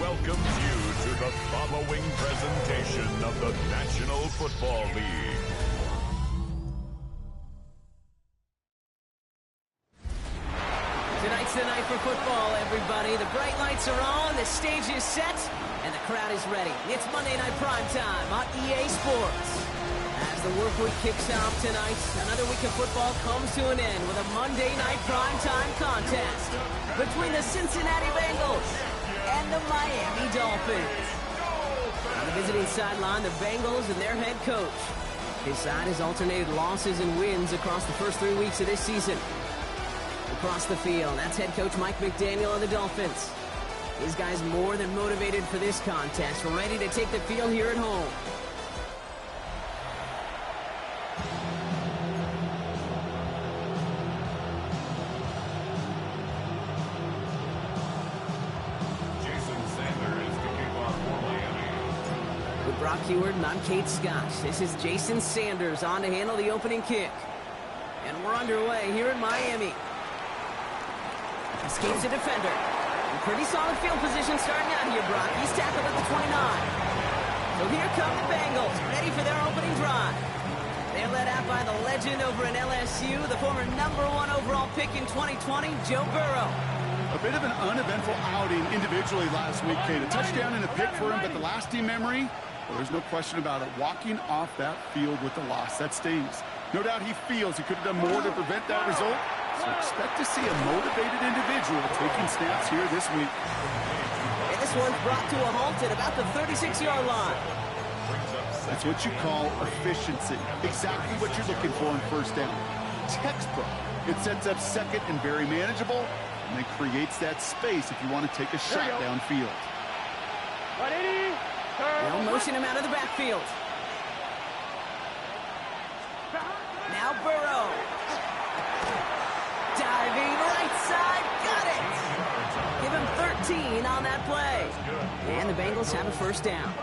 welcomes you to the following presentation of the National Football League. Tonight's the night for football, everybody. The bright lights are on, the stage is set, and the crowd is ready. It's Monday Night Primetime on EA Sports. As the work week kicks off tonight, another week of football comes to an end with a Monday Night Primetime contest between the Cincinnati Bengals and the Miami Dolphins. On the visiting sideline, the Bengals and their head coach. His side has alternated losses and wins across the first 3 weeks of this season. Across the field, that's head coach Mike McDaniel of the Dolphins. His guys more than motivated for this contest, ready to take the field here at home. With Brock Heward and I'm Kate Scott. This is Jason Sanders on to handle the opening kick. And we're underway here in Miami. Escapes a defender. In pretty solid field position starting out here, Brock. He's tackled at the 29. So here come the Bengals, ready for their opening drive. They're led out by the legend over in LSU, the former #1 overall pick in 2020, Joe Burrow. A bit of an uneventful outing individually last week, Kate. A touchdown and a pick for him, but the lasting memory, well, there's no question about it. Walking off that field with the loss, that stings. No doubt he feels he could have done more to prevent that result. So expect to see a motivated individual taking snaps here this week. And this one's brought to a halt at about the 36-yard line. That's what you call efficiency. Exactly what you're looking for in first down. Textbook. It sets up second and very manageable, and then creates that space if you want to take a shot downfield. They'll motion him out of the backfield. Now Burrow. Diving right side, got it! Give him 13 on that play. And the Bengals have a first down.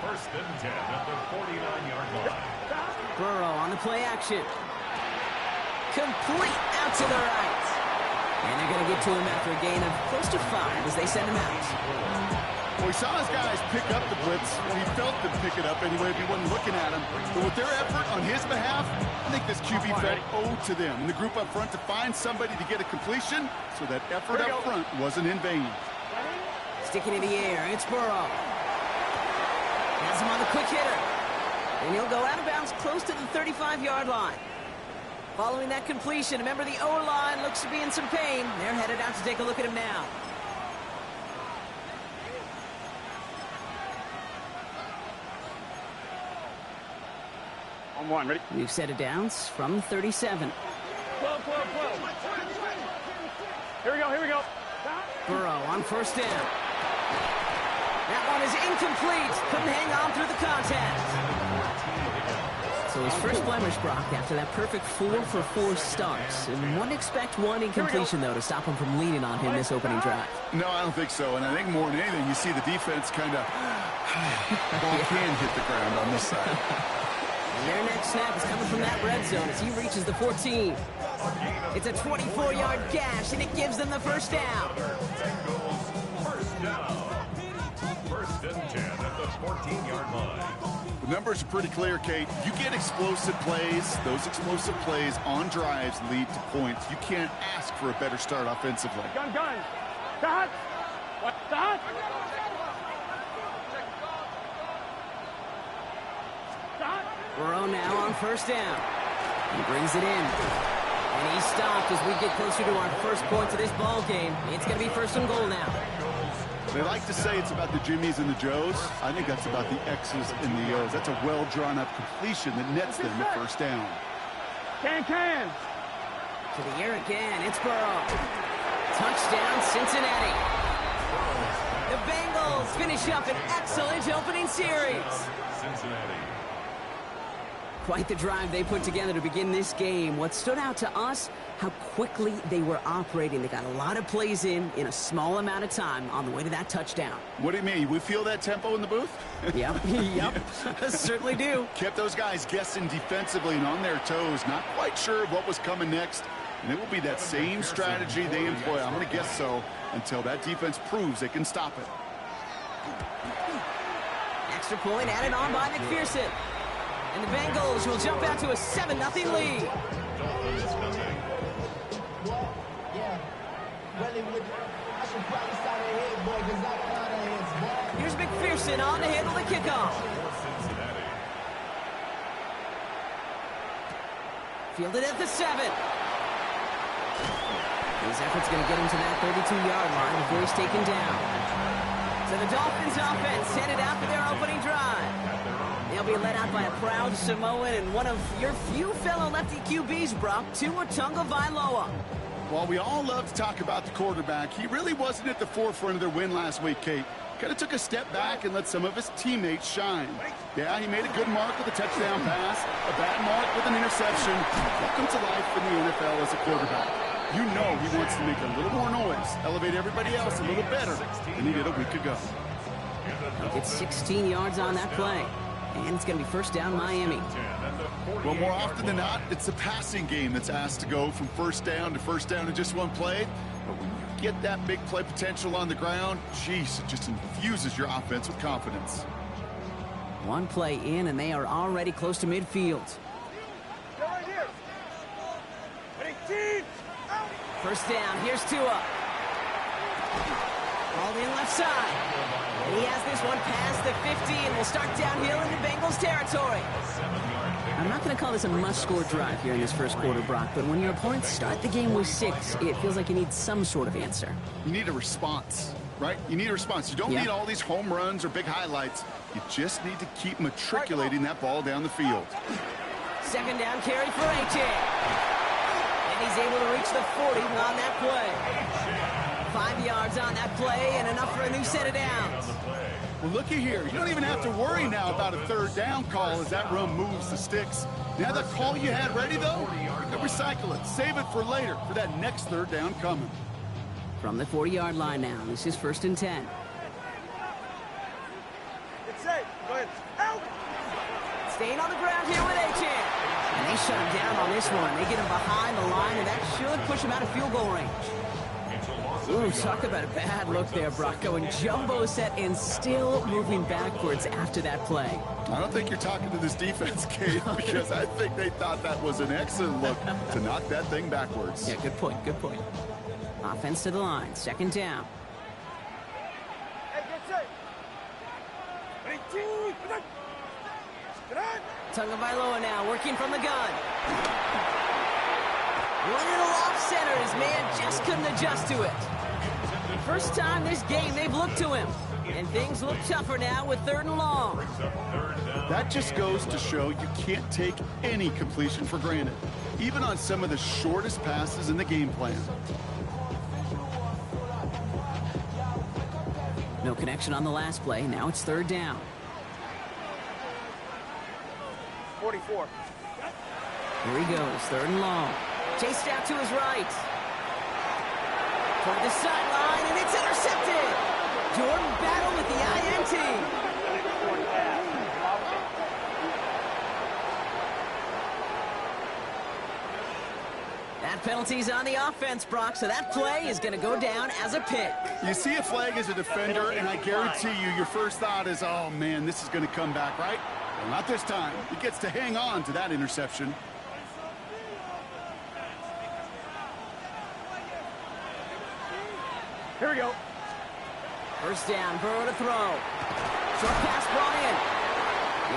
First and 10 at the 49-yard line. Burrow on the play action. Complete out to the right. And they're going to get to him after a gain of close to 5 as they send him out. Well, we saw his guys pick up the blitz. He felt them pick it up anyway if he wasn't looking at him. But with their effort on his behalf, I think this QB felt owed to them and the group up front to find somebody to get a completion, so that effort up front wasn't in vain. Sticking in the air, it's Burrow. Has him on the quick hitter. And he'll go out of bounds close to the 35-yard line. Following that completion, remember the O-line looks to be in some pain. They're headed out to take a look at him now. On one, ready? New set of downs from 37. 12. Here we go. Burrow on first down. That one is incomplete. Couldn't hang on through the contact. So his first blemish, Brock, after that perfect 4 for 4 starts. And wouldn't expect one incompletion, though, to stop him from leaning on him this opening drive. No, I don't think so. And I think more than anything, you see the defense kind of ball can hit the ground on this side. And their next snap is coming from that red zone as he reaches the 14. It's a 24-yard gash, and it gives them the first down. First and 10 at the 14-yard line. The numbers are pretty clear, Kate. You get explosive plays. Those explosive plays on drives lead to points. You can't ask for a better start offensively. Gun. Dot. What? Dot. Burrow now on first down. He brings it in. And he's stopped as we get closer to our first points of this ball game. It's going to be first and goal now. They like to say it's about the Jimmies and the Joes. I think that's about the X's and the O's. That's a well-drawn-up completion that nets them the first down. Can. To the air again. It's Burrow. Touchdown, Cincinnati. The Bengals finish up an excellent opening series. Cincinnati. Quite the drive they put together to begin this game. What stood out to us, how quickly they were operating. They got a lot of plays in a small amount of time on the way to that touchdown. What do you mean? We feel that tempo in the booth? Yep. Certainly do. Kept those guys guessing defensively and on their toes, not quite sure what was coming next. And it will be that same strategy they employ, I'm going to guess so, until that defense proves they can stop it. Extra point added on by McPherson. And the Bengals will jump out to a 7-0 lead. Dolphins nothing. Here's McPherson on to handle the kickoff. Cincinnati. Fielded at the 7. His effort's going to get him to that 32-yard line before he's taken down. So the Dolphins offense headed out for their opening drive. They'll be led out by a proud Samoan and one of your few fellow lefty QBs, Brock, Tua Tagovailoa. While we all love to talk about the quarterback, he really wasn't at the forefront of their win last week, Kate. Kind of took a step back and let some of his teammates shine. Yeah, he made a good mark with a touchdown pass, a bad mark with an interception. Welcome to life in the NFL as a quarterback. You know he wants to make a little more noise, elevate everybody else a little better than he did a week ago. It's 16 yards on that play. And it's going to be first down Miami. Well, more often than not, it's the passing game that's asked to go from first down in just one play. But when you get that big play potential on the ground, geez, it just infuses your offense with confidence. One play in, and they are already close to midfield. First down, here's Tua. Ball in left side. And he has this one past the 50 and will start downhill in the Bengals territory. I'm not going to call this a must-score drive here in this first quarter, Brock, but when your opponents start the game with 6, it feels like you need some sort of answer. You need a response, right? You need a response. You don't need all these home runs or big highlights. You just need to keep matriculating that ball down the field. Second down carry for A.J. And he's able to reach the 40 on that play. 5 yards on that play and enough for a new set of downs. Well, looky here. You don't even have to worry now about a third down call as that run moves the sticks. Now that call you had ready, though, recycle it. Save it for later for that next third down coming. From the 40-yard line now, this is first and 10. It's safe. Go ahead. Out. Staying on the ground here with Achane. And they shut him down on this one. They get him behind the line, and that should push him out of field goal range. Ooh, talk about a bad look there, Brock. Going jumbo set and still moving backwards after that play. I don't think you're talking to this defense, Kate, because I think they thought that was an excellent look to knock that thing backwards. Yeah, good point, good point. Offense to the line, second down. Hey, get safe. Tagovailoa now working from the gun. A little off center. His man just couldn't adjust to it. First time this game they've looked to him. And things look tougher now with 3rd and long. That just goes to show you can't take any completion for granted, even on some of the shortest passes in the game plan. No connection on the last play. Now it's 3rd down. 44. Here he goes, 3rd and long. Chased out to his right. Toward the sideline, and it's intercepted. Jordan Battle with the INT. That penalty's on the offense, Brock, so that play is going to go down as a pick. You see a flag as a defender, and I guarantee you your first thought is, oh, man, this is going to come back, right? Well, not this time. He gets to hang on to that interception. Here we go. 1st down, Burrow to throw. Short pass brought in.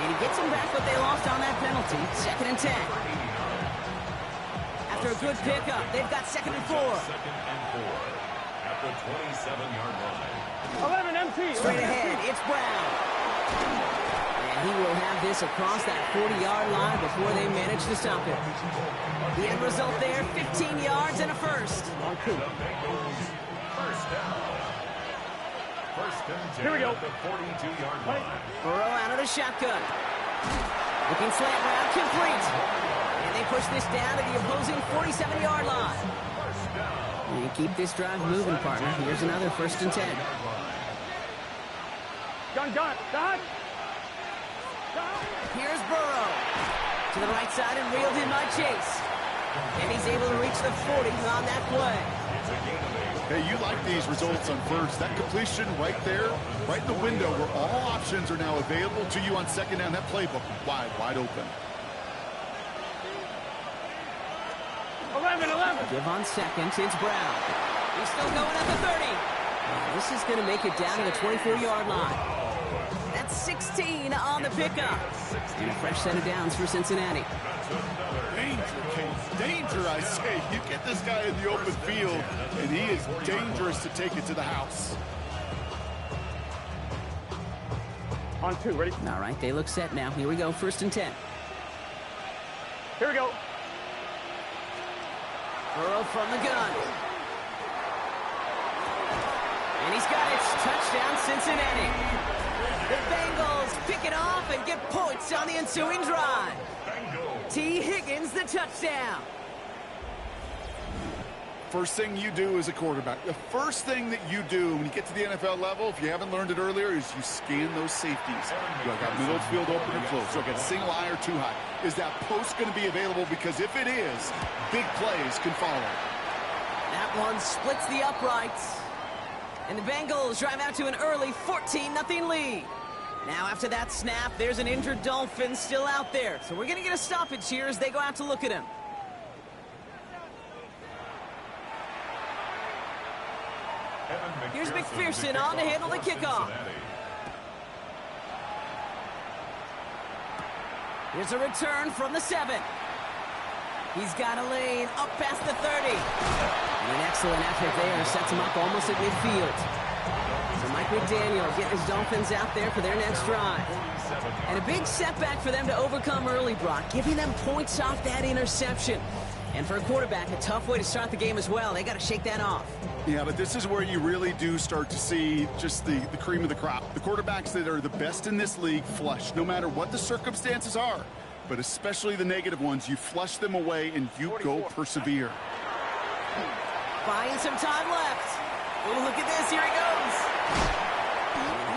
And he gets them back what they lost on that penalty. 2nd and 10. After a good pickup, they've got 2nd and 4. 2nd and 4 at the 27-yard line. 11 MT. Straight ahead, it's Brown. And he will have this across that 40-yard line before they manage to stop it. The end result there, 15 yards and a first. On 2. First down. 1st and 10 Here we go. at the 42-yard line. Burrow out of the shotgun. Looking slant route, complete. And they push this down to the opposing 47-yard line. First down. And keep this drive moving, partner. Here's another 1st and 10. Gun. Here's Burrow. To the right side and reeled in by Chase. And he's able to reach the 40 on that play. Hey, you like these results on 1st. That completion right there, right in the window where all options are now available to you on 2nd down. That playbook wide open. 11. Give on 2nd, it's Brown. He's still going at the 30. This is going to make it down to the 24-yard line. That's 16 on the pickup. And a fresh set of downs for Cincinnati. Danger, Case. Danger, I say. You get this guy in the open field, and he is dangerous to take it to the house. On 2, ready? All right, they look set now. Here we go, 1st and 10. Here we go. Burrow from the gun. And he's got it. Touchdown, Cincinnati. The Bengals pick it off and get points on the ensuing drive. T. Higgins, the touchdown. First thing you do as a quarterback, the first thing that you do when you get to the NFL level, if you haven't learned it earlier, is you scan those safeties. Do I got middle field open or close? Do I got single high or too high? Is that post going to be available? Because if it is, big plays can follow. That one splits the uprights. And the Bengals drive out to an early 14-0 lead. Now after that snap, there's an injured Dolphin still out there. So we're going to get a stoppage here as they go out to look at him. Here's McPherson on to handle the kickoff. Here's a return from the 7. He's got a lane up past the 30. And an excellent effort there sets him up almost at midfield. So Mike McDaniel getting his Dolphins out there for their next drive. And a big setback for them to overcome early, Brock, giving them points off that interception. And for a quarterback, a tough way to start the game as well. They got to shake that off. Yeah, but this is where you really do start to see just the cream of the crop. The quarterbacks that are the best in this league flush, no matter what the circumstances are. But especially the negative ones, you flush them away and you go persevere. Buying some time left. Oh, look at this. Here he goes.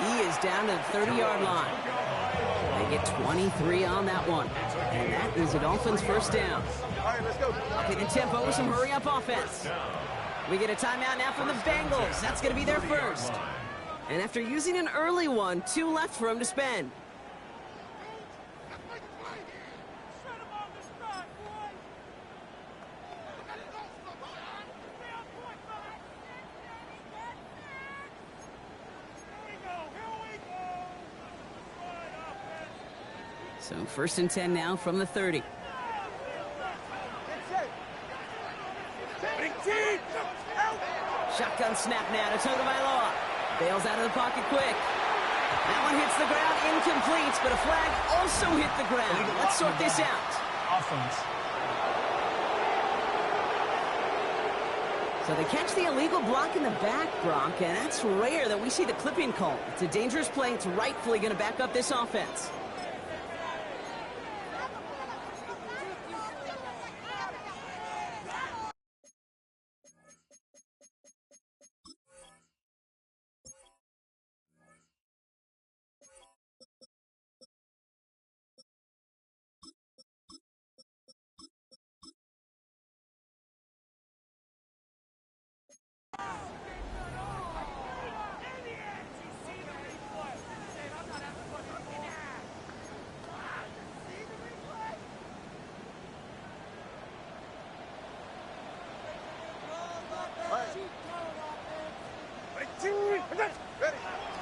He is down to the 30-yard line. They get 23 on that one. And that is a Dolphins first down. All right, let's go. Upping the tempo with some hurry-up offense. We get a timeout now from the Bengals. That's going to be their first. And after using an early one, 2 left for him to spend. So 1st and 10 now from the 30. Shotgun snap now to Tagovailoa. Bails out of the pocket quick. That one hits the ground, incomplete, but a flag also hit the ground. Let's sort this out. Offense. So they catch the illegal block in the back, Bronk, and that's rare that we see the clipping call. It's a dangerous play. It's rightfully going to back up this offense.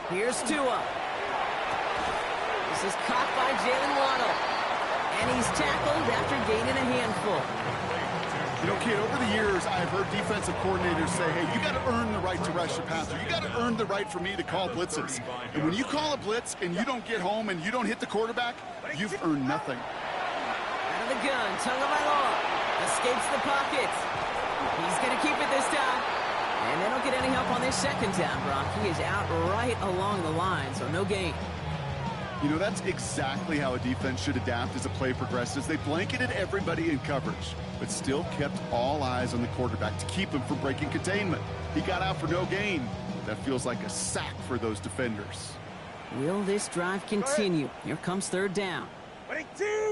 Here's Tua. This is caught by Jalen Waddle. And he's tackled after gaining a handful. You know, kid, over the years, I've heard defensive coordinators say, hey, you got to earn the right to rush the passer. You got to earn the right for me to call blitzes. And when you call a blitz and you don't get home and you don't hit the quarterback, you've earned nothing. Out of the gun, Tagovailoa escapes the pocket. He's going to keep it this time. And they don't get any help on this second down, Brock. He is out right along the line, so no gain. You know, that's exactly how a defense should adapt as a play progresses. They blanketed everybody in coverage, but still kept all eyes on the quarterback to keep him from breaking containment. He got out for no gain. That feels like a sack for those defenders. Will this drive continue? Here comes third down. Third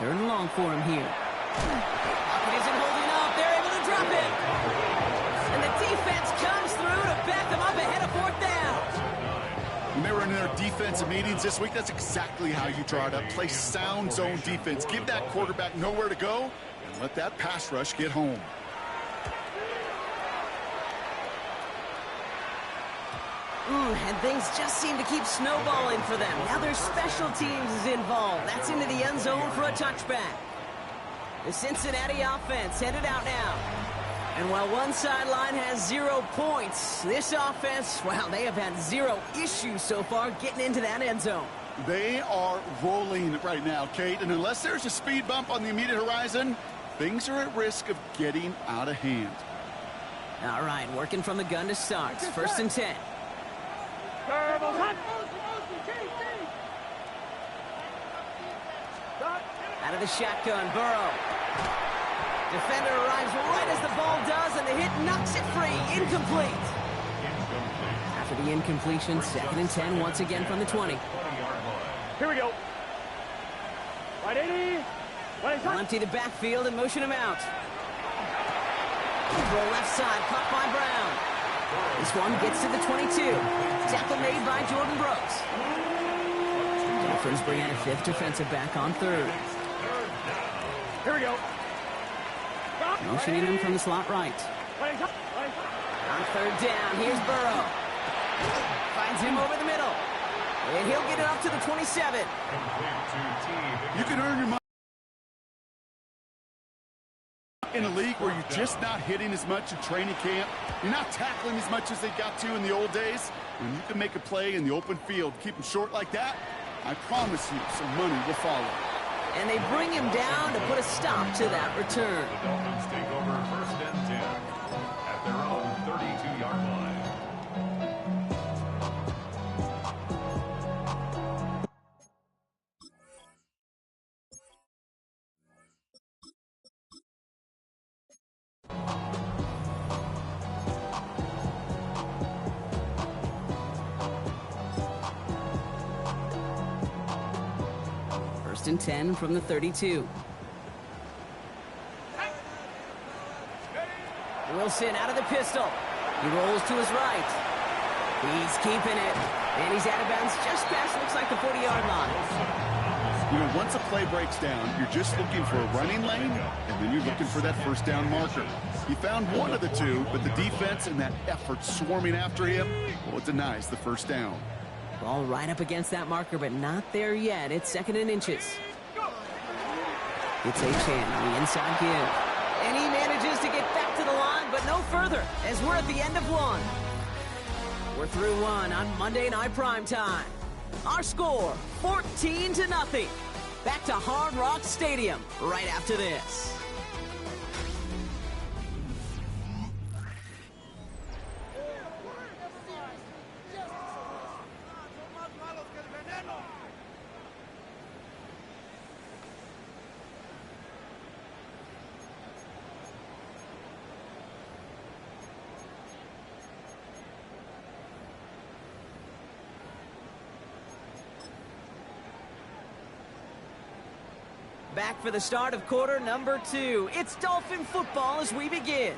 and long for him here. Pocket isn't holding up. They're able to drop it. And the defense comes through to back them up ahead of fourth down. When they were in their defensive meetings this week, that's exactly how you draw it up. Play sound zone defense. Give that quarterback nowhere to go and let that pass rush get home. And things just seem to keep snowballing for them. Now their special teams is involved. That's into the end zone for a touchback. The Cincinnati offense headed out now. And while one sideline has 0 points, this offense, wow, they have had 0 issues so far getting into that end zone. They are rolling right now, Kate, and unless there's a speed bump on the immediate horizon, things are at risk of getting out of hand. All right, working from the gun to start. First and 10. Out of the shotgun, Burrow. Defender arrives right as the ball does, and the hit knocks it free. Incomplete. After the incompletion, second and 10 once again from the 20. Here we go. Right 80. They'll empty the backfield and motion him out. Throw left side, caught by Brown. This one gets to the 22. Tackle made by Jordan Brooks. Dolphins bring in a fifth defensive back on third. Here we go. Motioning him from the slot right. On third down, here's Burrow. Finds him over the middle. And he'll get it up to the 27. You can earn your money in a league where you're just not hitting as much in training camp. You're not tackling as much as they got to in the old days. When you can make a play in the open field, keep them short like that, I promise you some money will follow. And they bring him down to put a stop to that return. The Dolphins take over first and 10 at their own 32-yard line. First and 10 from the 32. Wilson out of the pistol. He rolls to his right. He's keeping it. And he's out of bounds just past, looks like the 40-yard line. You know, once a play breaks down, you're just looking for a running lane, and then you're looking for that first down marker. He found one of the two, but the defense and that effort swarming after him, well, it denies the first down. Ball right up against that marker, but not there yet. It's second and inches. It's Achane on the inside give. And he manages to get back to the line, but no further, as we're at the end of one. We're through one on Monday Night Primetime. Our score, 14-0. Back to Hard Rock Stadium right after this. Back for the start of quarter number 2. It's Dolphin football as we begin.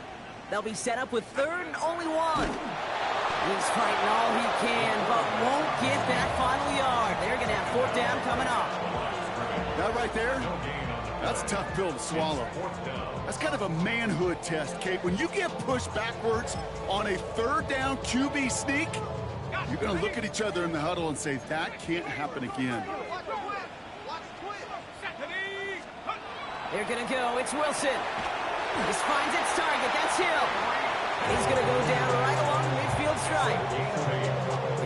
They'll be set up with 3rd and only 1. He's fighting all he can, but won't get that final yard. They're going to have 4th down coming up. That right there, that's a tough pill to swallow. That's kind of a manhood test, Kate. When you get pushed backwards on a 3rd down QB sneak, you're going to look at each other in the huddle and say, that can't happen again. They're going to go. It's Wilson. This finds its target. That's Hill. He's going to go down right along the midfield stripe.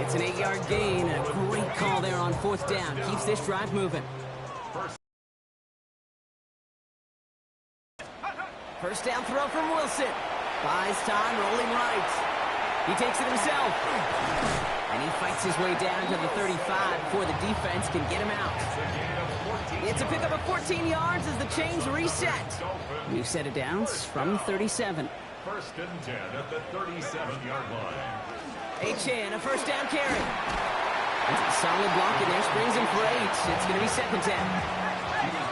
It's an 8-yard gain. A great call there on 4th down. Keeps this drive moving. First down throw from Wilson. Buys time, rolling right. He takes it himself. And he fights his way down to the 35 before the defense can get him out. It's a pickup of 14 yards as the chains reset. New set of downs from 37. 1st and 10 at the 37-yard line. A first down carry. It's a solid block in there, springs him for 8. It's going to be 2nd down.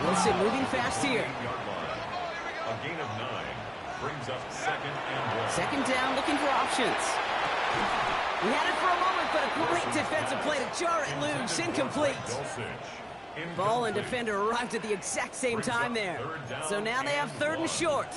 Wilson moving fast here. A gain of 9 brings up 2nd and 1. 2nd down, looking for options. He had it for a moment, but a great defensive play to jar it loose. Incomplete. Ball and defender arrived at the exact same time there. So now they have 3rd and short.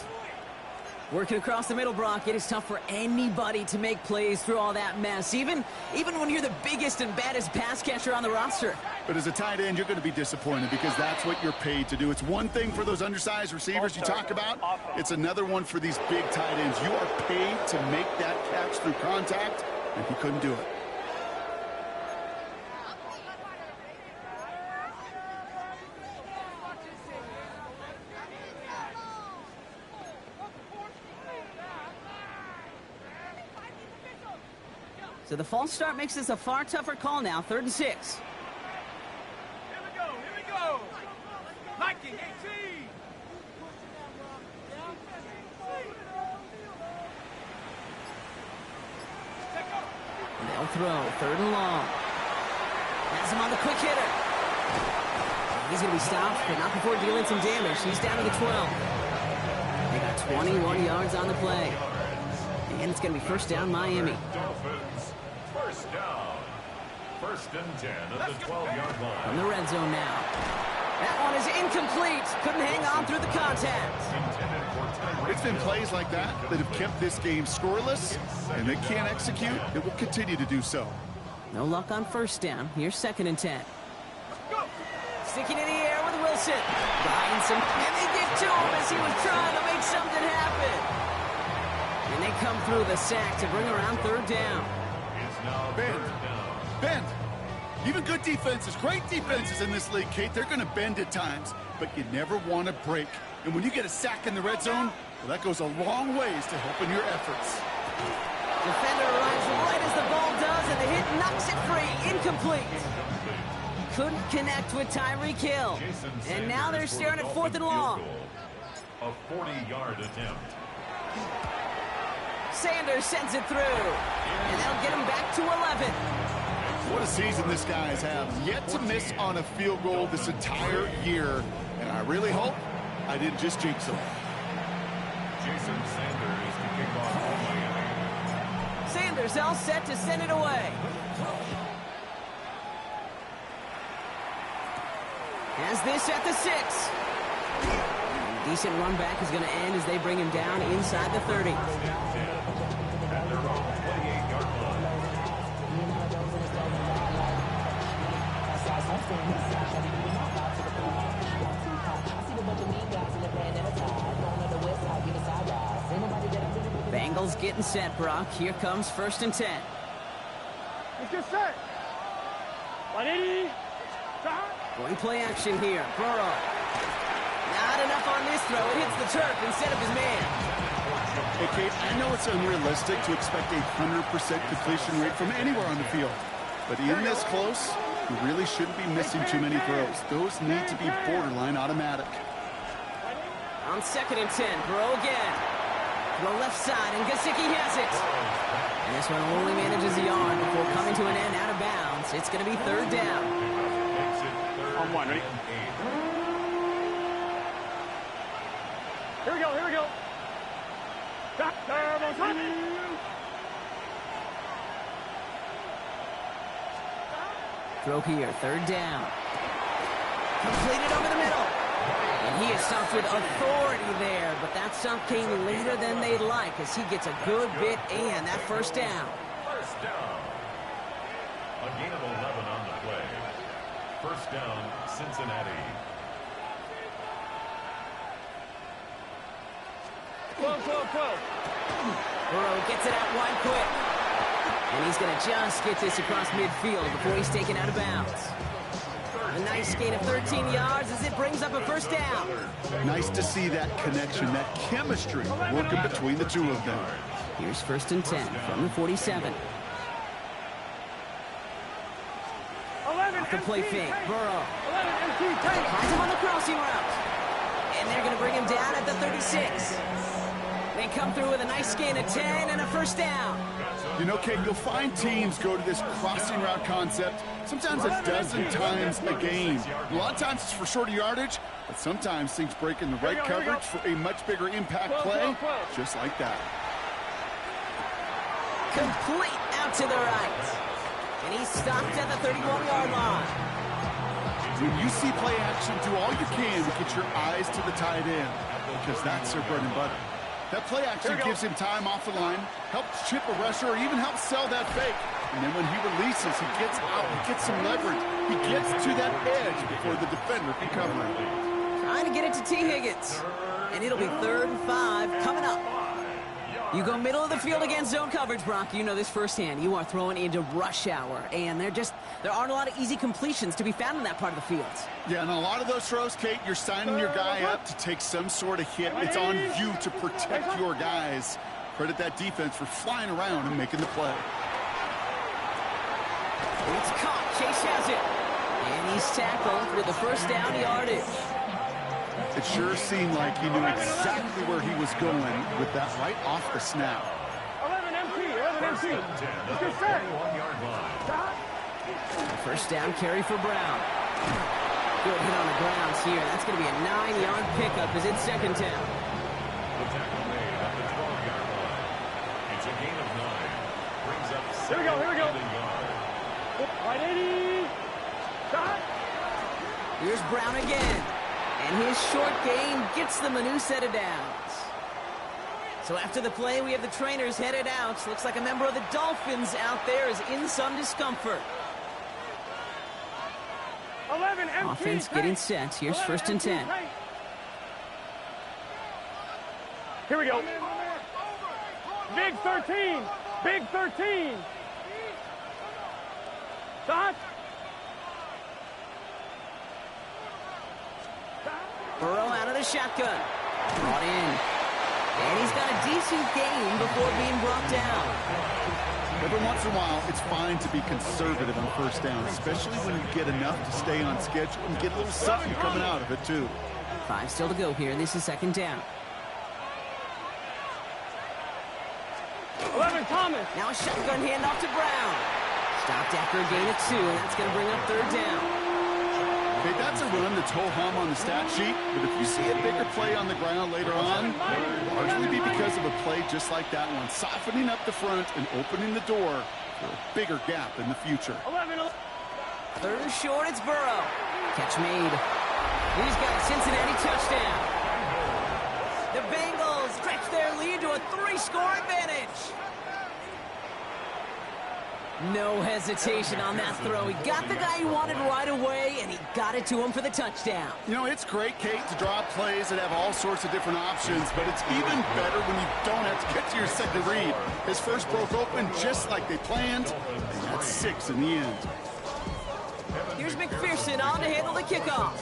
Working across the middle, Brock, it is tough for anybody to make plays through all that mess, even when you're the biggest and baddest pass catcher on the roster. But as a tight end, you're going to be disappointed because that's what you're paid to do. It's one thing for those undersized receivers you talk about. It's another one for these big tight ends. You are paid to make that catch through contact, and he couldn't do it. So the false start makes this a far tougher call now. 3rd and 6. Here we go. Nike 18. They'll throw. 3rd and long. Has him on the quick hitter. He's going to be stopped, but not before dealing some damage. He's down to the 12. They got 21 yards on the play. And it's going to be 1st down Miami. Dolphins, 1st down. 1st and 10 at the 12-yard line. From the red zone now. That one is incomplete. Couldn't hang on through the contact. It's been plays like that that have kept this game scoreless, and they can't execute. It will continue to do so. No luck on 1st down. Here's 2nd and 10. Sticking in the air with Wilson. Buying some, and they get to him as he was trying to make something happen. And they come through the sack to bring around 3rd down. Bend. Even good defenses, great defenses in this league, Kate, they're going to bend at times, but you never want to break. And when you get a sack in the red zone, well, that goes a long ways to helping your efforts. Defender arrives right as the ball does, and the hit knocks it free. Incomplete. Couldn't connect with Tyreek Hill. And now they're staring at 4th and long. A 40-yard attempt. Sanders sends it through, and they'll get him back to 11. What a season this guy has had. Yet to miss on a field goal this entire year, and I really hope I didn't just jinx him. Jason Sanders to kick off Miami. Sanders all set to send it away. Has this at the 6. Decent run back is going to end as they bring him down inside the 30. At their own 28-yard line. Bengals getting set, Brock. Here comes 1st and 10. Let's get set. 180. Going play action here. Burrow. Not enough on this throw. It hits the turf instead of his man. Hey, Kate, I know it's unrealistic to expect a 100% completion rate from anywhere on the field. But in this close, you really shouldn't be missing too many throws. Those need to be borderline automatic. On 2nd and 10, Burrow again. To the left side, and Gesicki has it. And this one only manages a yard before coming to an end out of bounds. It's going to be 3rd down. On 1, ready? Here we go, here we go. Throw here, 3rd down. Completed over the middle. And he is stopped with authority there, but that stop came later than they'd like as he gets a good bit and that 1st down. First down. A gain of 11 on the play. 1st down, Cincinnati. 12. Burrow gets it out wide quick. And he's going to just get this across midfield before he's taken out of bounds. A nice gain of 13 yards as it brings up a 1st down. Nice to see that connection, that chemistry working between the two of them. Here's 1st and 10 from the 47. 11 Off the play fake, Burrow 11 MT, take. finds him on the crossing route. And they're going to bring him down at the 36. They come through with a nice gain of 10 and a 1st down. You know, Kate, you'll find teams go to this crossing route concept sometimes a dozen times a game. A lot of times it's for shorter yardage, but sometimes things break in the right coverage for a much bigger impact play, just like that. Complete out to the right. And he's stopped at the 31-yard line. When you see play action, do all you can to get your eyes to the tight end, because that's their bread and butter. That play action gives him time off the line, helps chip a rusher, or even helps sell that fake. And then when he releases, he gets out, he gets some leverage. He gets to that edge before the defender can cover him. Trying to get it to T. Higgins. And it'll be 3rd and 5 coming up. You go middle of the field against zone coverage, Brock. You know this firsthand. You are throwing into rush hour, and there aren't a lot of easy completions to be found in that part of the field. Yeah, and a lot of those throws, Kate, you're signing your guy up to take some sort of hit. It's on you to protect your guys. Credit that defense for flying around and making the play. It's caught. Chase has it. And he's tackled with the 1st down yardage. It sure seemed like he knew exactly where he was going with that right off the snap. 11 MT. Let's get set. 1-yard line. The 1st down carry for Brown. Good hit on the grounds here. That's going to be a 9-yard pickup as it's 2nd down. The tackle made at the 12-yard line. It's a gain of 9. Brings up 7 Here we go. yard. 180. Shot. Here's Brown again. And his short game gets them a new set of downs. So after the play, we have the trainers headed out. Looks like a member of the Dolphins out there is in some discomfort. 11 MT. Offense getting set. Here's 1st and 10. Here we go. Big 13. Big 13. Shot. Burrow out of the shotgun. Brought in. And he's got a decent game before being brought down. Every once in a while, it's fine to be conservative on 1st down, especially when you get enough to stay on schedule and get a little something coming out of it, too. 5 still to go here. This is 2nd down. 11 Thomas. Now a shotgun handoff to Brown. Stopped after a gain of 2, and that's going to bring up 3rd down. Okay, that's a run that's ho-hum on the stat sheet, but if you see a bigger play on the ground later on, it'll largely be because of a play just like that one, softening up the front and opening the door for a bigger gap in the future. 11. 3rd and short, it's Burrow. Catch made. He's got a Cincinnati touchdown. The Bengals stretch their lead to a 3-score advantage. No hesitation on that throw. He got the guy he wanted right away, and he got it to him for the touchdown. You know, it's great, Kate, to draw plays that have all sorts of different options, but it's even better when you don't have to get to your second read. His first broke open just like they planned, and that's 6 in the end. Here's McPherson on to handle the kickoff.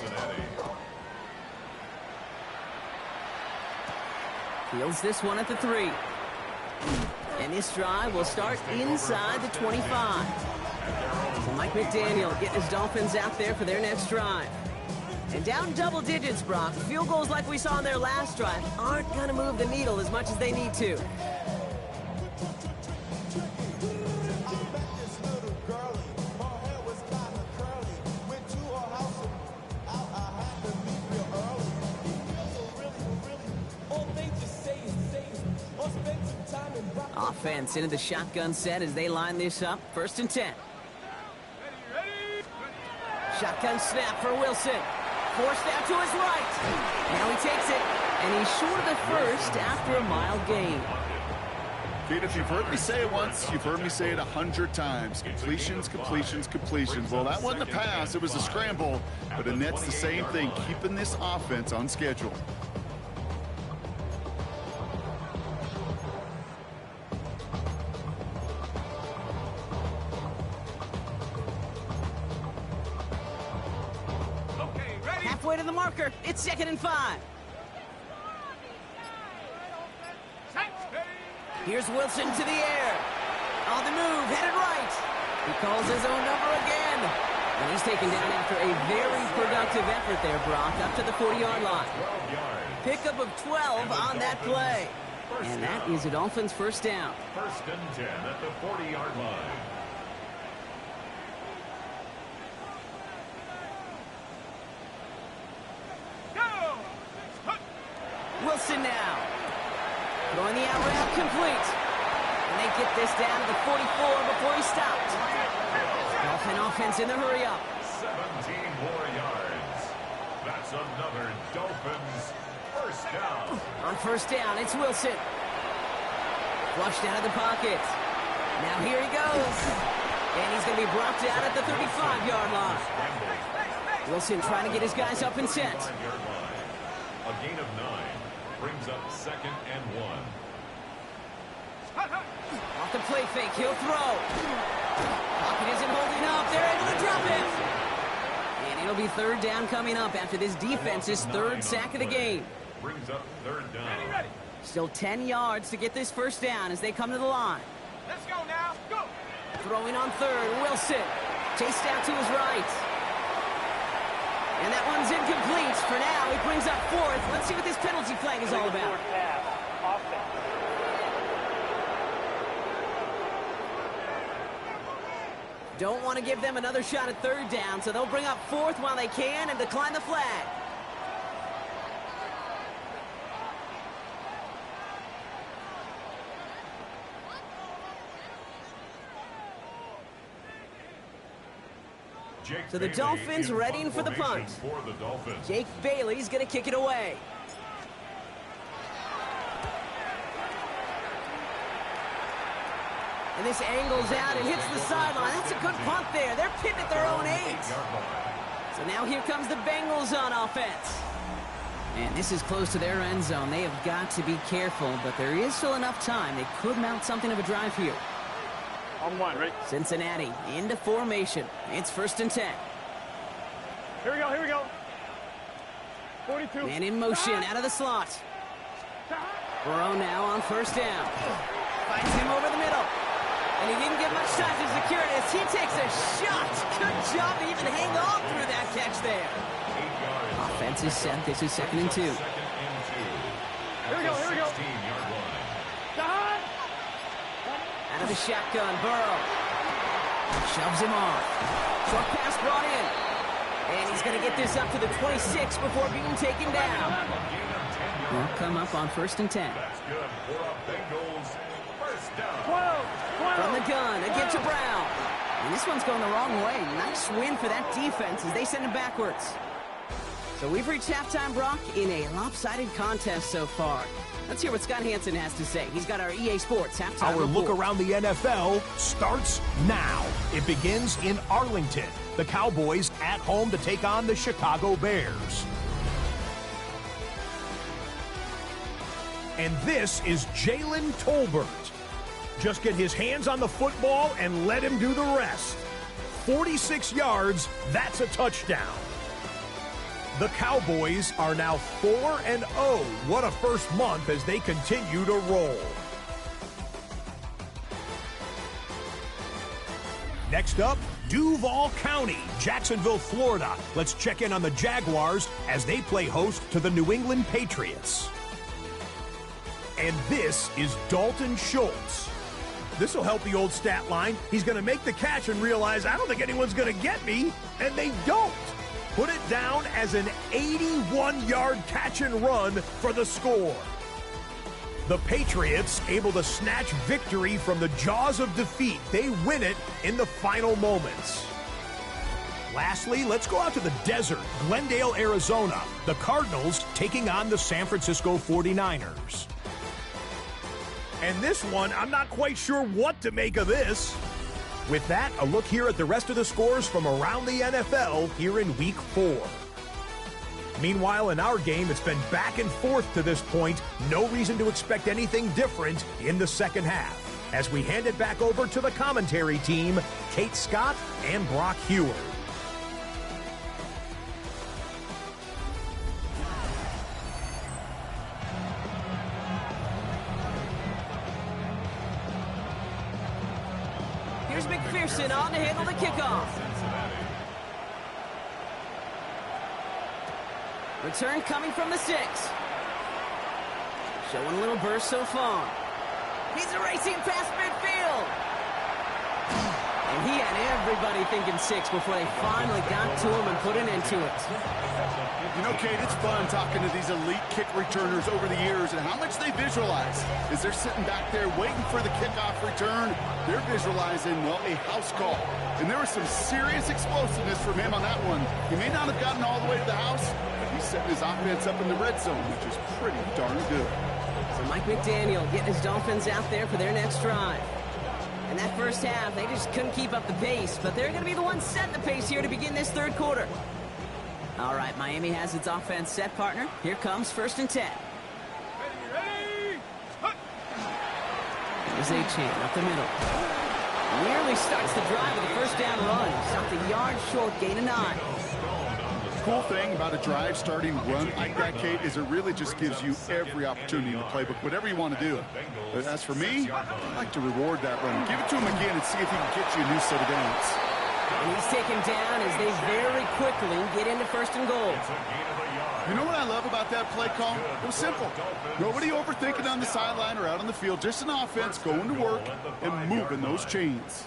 Fields this one at the 3. And this drive will start inside the 25. So Mike McDaniel getting his Dolphins out there for their next drive. And down double digits, Brock. Field goals like we saw in their last drive aren't going to move the needle as much as they need to. Offense into the shotgun set as they line this up. 1st and 10. Shotgun snap for Wilson. Forced out to his right. Now he takes it, and he's short of the first after a mild gain. Pete, if you've heard me say it once, you've heard me say it 100 times. Completions, completions, completions. Well, that wasn't a pass. It was a scramble. But Annette's the same thing, keeping this offense on schedule. Halfway to the marker. It's 2nd and 5. Here's Wilson to the air. On the move, headed right. He calls his own number again. And he's taken down after a very productive effort there, Brock, up to the 40-yard line. Pickup of 12 on that play. And that is a Dolphins first down. 1st and 10 at the 40-yard line. Wilson now. Throwing the out route complete. And they get this down to the 44 before he stopped. Dolphin offense in the hurry up. 17 more yards. That's another Dolphins first down. On 1st down, it's Wilson. Flushed out of the pocket. Now here he goes. And he's going to be brought down at the 35-yard line. Wilson trying to get his guys up and set. A gain of 9 brings up 2nd and 1. Off the play fake, he'll throw. Pocket isn't holding up. They're able to drop him. And it'll be 3rd down coming up after this defense's 3rd sack of the game. Brings up 3rd down. Still 10 yards to get this first down as they come to the line. Let's go now. Go. Throwing on 3rd, Wilson. Chased out to his right. And that one's incomplete. For now, it brings up 4th. Let's see what this penalty flag is all about. Don't want to give them another shot at 3rd down, so they'll bring up 4th while they can and decline the flag. So the Dolphins readying for the punt. Jake Bailey's going to kick it away. And this angles out and hits the sideline. That's a good punt there. They're pitting at their own 8. So now here comes the Bengals on offense. And this is close to their end zone. They have got to be careful, but there is still enough time. They could mount something of a drive here. On 1, ready? Cincinnati into formation. It's 1st and 10. Here we go, here we go. 42. Man in motion out of the slot. Burrow now on 1st down. Finds him over the middle. And he didn't get much time to secure it as he takes a shot. Good job to even hang on through that catch there. Offense is set. This is 2nd and 2. Here we go, here we go. Out of the shotgun, Burrow. Shoves him off. Short pass brought in. And he's going to get this up to the 26 before being taken down. Will come up on 1st and 10. That's good for a Bengals first down. 12. From the gun, again to Brown. And this one's going the wrong way. Nice win for that defense as they send him backwards. So we've reached halftime, Brock, in a lopsided contest so far. Let's hear what Scott Hansen has to say. He's got our EA Sports halftime Our report. look around the NFL starts now. It begins in Arlington. The Cowboys at home to take on the Chicago Bears. And this is Jalen Tolbert. Just get his hands on the football and let him do the rest. 46 yards, that's a touchdown. The Cowboys are now 4-0. What a first month as they continue to roll. Next up, Duval County, Jacksonville, Florida. Let's check in on the Jaguars as they play host to the New England Patriots. And this is Dalton Schultz. This will help the old stat line. He's going to make the catch and realize, I don't think anyone's going to get me, and they don't. Put it down as an 81-yard catch and run for the score. The Patriots able to snatch victory from the jaws of defeat. They win it in the final moments. Lastly, let's go out to the desert, Glendale, Arizona. The Cardinals taking on the San Francisco 49ers. And this one, I'm not quite sure what to make of this. With that, a look here at the rest of the scores from around the NFL here in Week 4. Meanwhile, in our game, it's been back and forth to this point. No reason to expect anything different in the second half. As we hand it back over to the commentary team, Kate Scott and Brock Heward. Here's McPherson on to handle the kickoff. Return coming from the 6. Showing a little burst so far. He's racing past midfield. And he had everybody thinking 6 before they finally got to him and put an end to it. You know, Kate, it's fun talking to these elite kick returners over the years and how much they visualize. As they're sitting back there waiting for the kickoff return, they're visualizing, well, a house call. And there was some serious explosiveness from him on that one. He may not have gotten all the way to the house, but he's setting his offense up in the red zone, which is pretty darn good. So Mike McDaniel getting his Dolphins out there for their next drive. In that first half, they just couldn't keep up the pace, but they're going to be the ones setting the pace here to begin this third quarter. All right, Miami has its offense set, partner. Here comes 1st and 10. Ready? There's A-Chain up the middle. Nearly starts the drive with a first down run. Stopped a yard short, gain of 9. Cool thing about a drive starting run like that, Kate, is it really just gives you every opportunity in the playbook, whatever you want to do. But as for me, I like to reward that run. Give it to him again and see if he can get you a new set of downs. And he's taken down as they very quickly get into 1st and goal. You know what I love about that play call? It was simple. Nobody overthinking on the sideline or out on the field. Just an offense going to work and moving those chains.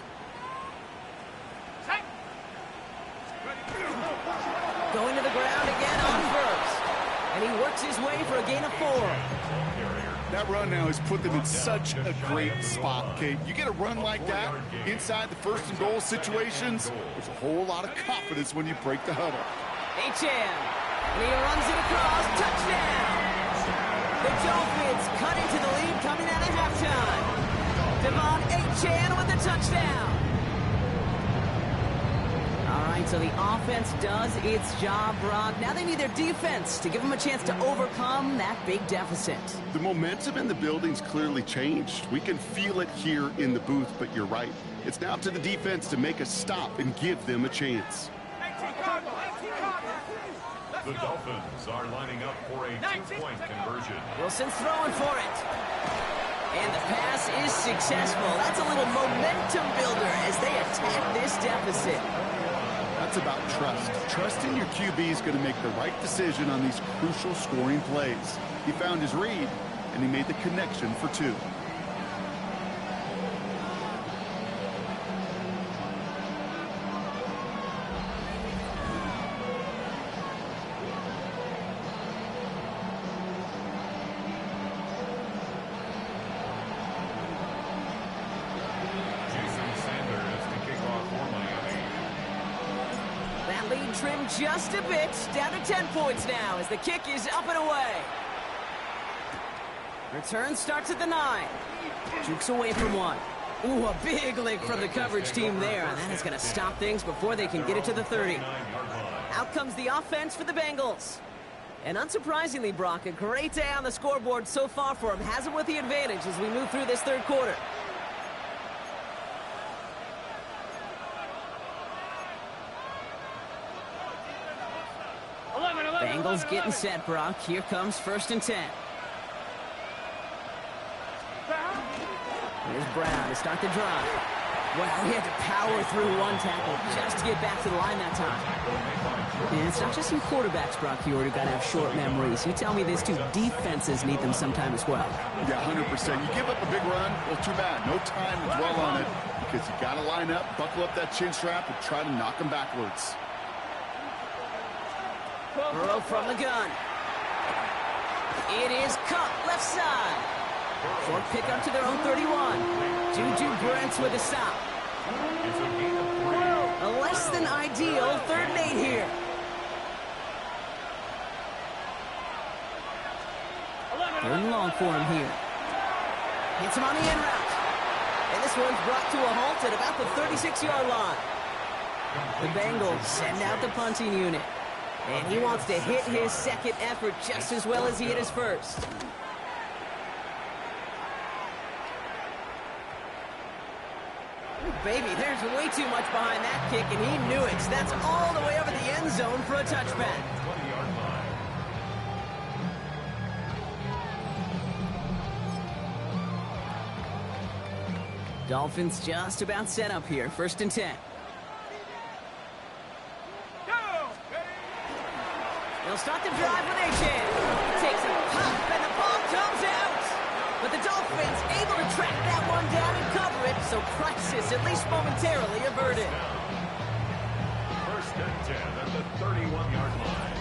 Going to the ground again on first. And he works his way for a gain of 4. That run now has put them in such a great spot, Kate. You get a run like that inside the 1st and goal situations, there's a whole lot of confidence when you break the huddle. H.M. And he runs it across. Touchdown! The Dolphins cut into the lead coming out of halftime. Devon H.M. with the touchdown. All right, so the offense does its job, Brock. Now they need their defense to give them a chance to overcome that big deficit. The momentum in the building's clearly changed. We can feel it here in the booth, but you're right. It's now up to the defense to make a stop and give them a chance. The Dolphins are lining up for a 2-point conversion. Wilson's throwing for it. And the pass is successful. That's a little momentum builder as they attack this deficit. That's about trust. Trusting your QB is going to make the right decision on these crucial scoring plays. He found his read, and he made the connection for 2. That lead trimmed just a bit, down to 10 points now as the kick is up and away. Return starts at the 9. Jukes away from one. Ooh, a big lick from the coverage team there, and that is going to stop things before they can get it to the 30. Out comes the offense for the Bengals. And unsurprisingly, Brock, a great day on the scoreboard so far for him. Has him with the advantage as we move through this third quarter. Bengals getting set, Brock. Here comes 1st and 10. Here's Brown to start the drive. Well, he had to power through one tackle just to get back to the line that time. And it's not just some quarterbacks, Brock, who got to have short memories. You tell me these two defenses need them sometime as well. Yeah, 100%. You give up a big run, well, too bad. No time to dwell on it because you got to line up, buckle up that chin strap, and try to knock them backwards. Burrow from the gun. It is cut left side. Short pickup to their own 31. Juju Brents with a stop. A less than ideal 3rd and 8 here. Third and long for him here. Hits him on the in route. And this one's brought to a halt at about the 36-yard line. The Bengals send out the punting unit. And he wants to hit his second effort just as well as he hit his first. Baby, there's way too much behind that kick, and he knew it. That's all the way over the end zone for a touchback. Dolphins just about set up here. 1st and 10. They'll start the drive with Achan. He takes a pop, and the ball comes out. But the Dolphins able to track that one down and cover it, so crisis at least momentarily averted. 1st and 10 at the 31-yard line.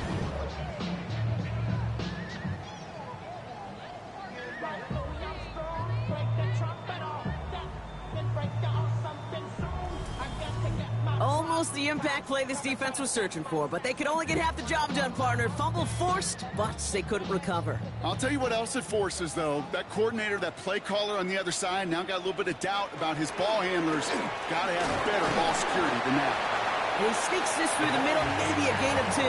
Almost the impact play this defense was searching for, but they could only get half the job done, partner. Fumble forced, but they couldn't recover. I'll tell you what else it forces, though. That coordinator, that play caller on the other side, now got a little bit of doubt about his ball handlers. Got to have better ball security than that. He sneaks this through the middle, maybe a gain of 2.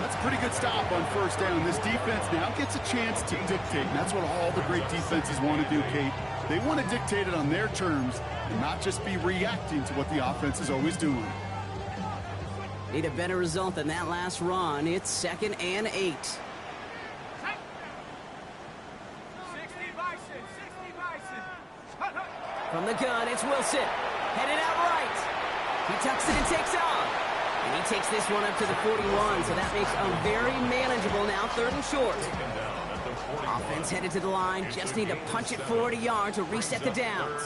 That's a pretty good stop on 1st down. This defense now gets a chance to dictate, and that's what all the great defenses want to do, Kate. They want to dictate it on their terms and not just be reacting to what the offense is always doing. Need a better result than that last run. It's 2nd and 8. From the gun, it's Wilson. Headed out right. He tucks it and takes off. And he takes this one up to the 41, so that makes a very manageable now 3rd and short. Offense headed to the line. Just need to punch it 40 yards to reset the downs.